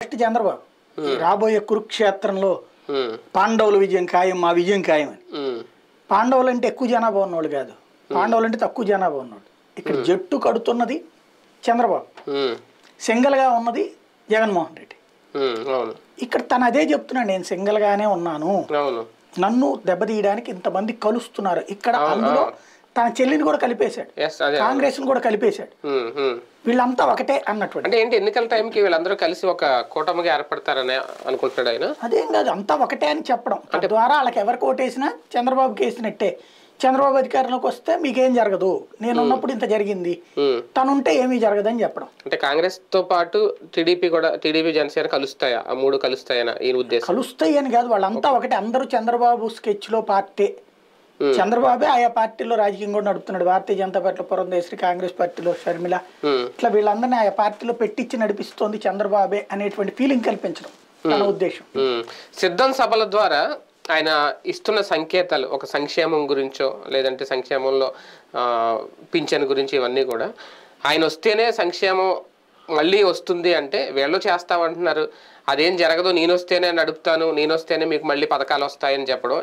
First Chandrababu రాబోయే కురుక్షేత్రంలో పాండవుల విజయం ఖాయం, మా విజయం ఖాయం అని. పాండవులు అంటే ఎక్కువ జనాభా ఉన్నోళ్ళు కాదు, పాండవులు అంటే తక్కువ జనాభా ఉన్నోళ్ళు. ఇక్కడ జట్టు కడుతున్నది చంద్రబాబు, సింగిల్ గా ఉన్నది జగన్మోహన్ రెడ్డి. ఇక్కడ తను అదే చెప్తున్నాడు, నేను సింగిల్ గానే ఉన్నాను, నన్ను దెబ్బతీయడానికి ఇంతమంది కలుస్తున్నారు. ఇక్కడ అందులో తన చెల్లిని కూడా కలిపేశాడు, కాంగ్రెస్ ని కూడా కలిపేశాడు. వీళ్ళంతా ఒకటే అన్నటువంటి. అంటే ఏంటి, ఎన్నికల టైంకి వీళ్ళందరూ కలిసి ఒక కూటమిగా ఏర్పడతారని అనుకుంటున్నాడు ఆయన. అదేం కాదు, అంతా ఒకటే అని చెప్పడం తద్వారా వాళ్ళకి ఎవరికి ఓటేసినా చంద్రబాబుకి వేసినట్టే. చంద్రబాబు అధికారంలోకి వస్తే మీకేం జరగదు, నేను ఉన్నప్పుడు ఇంత జరిగింది, తనుంటే ఏమీ జరగదని చెప్పడం. అంటే కాంగ్రెస్ తో పాటు టీడీపీ కూడా, టీడీపీ జనసేన కలుస్తాయా, ఆ మూడు కలుస్తాయని ఈ ఉద్దేశం? కలుస్తాయి అని కాదు, వాళ్ళంతా ఒకటే. అందరూ చంద్రబాబు స్కెచ్ లో పార్టీ, చంద్రబాబే ఆయా పార్టీలో రాజకీయం కూడా నడుపుతున్నాడు. భారతీయ జనతా పార్టీలో పురంధేశ్వరి, కాంగ్రెస్ పార్టీలో షర్మిల, ఇట్లా వీళ్ళందరినీ ఆయా పార్టీలో పెట్టించి నడిపిస్తోంది చంద్రబాబే అనేటువంటి ఫీలింగ్ కల్పించడం తన ఉద్దేశం. సిద్ధం సభల ద్వారా ఆయన ఇస్తున్న సంకేతాలు, ఒక సంక్షేమం గురించో లేదంటే సంక్షేమంలో పింఛన్ గురించి, ఇవన్నీ కూడా ఆయన వస్తేనే సంక్షేమం మళ్ళీ వస్తుంది అంటే వీళ్ళు చేస్తామంటున్నారు. అదేం జరగదు, నేను వస్తేనే నడుపుతాను, నేను వస్తేనే మీకు మళ్ళీ పథకాలు వస్తాయని చెప్పడం.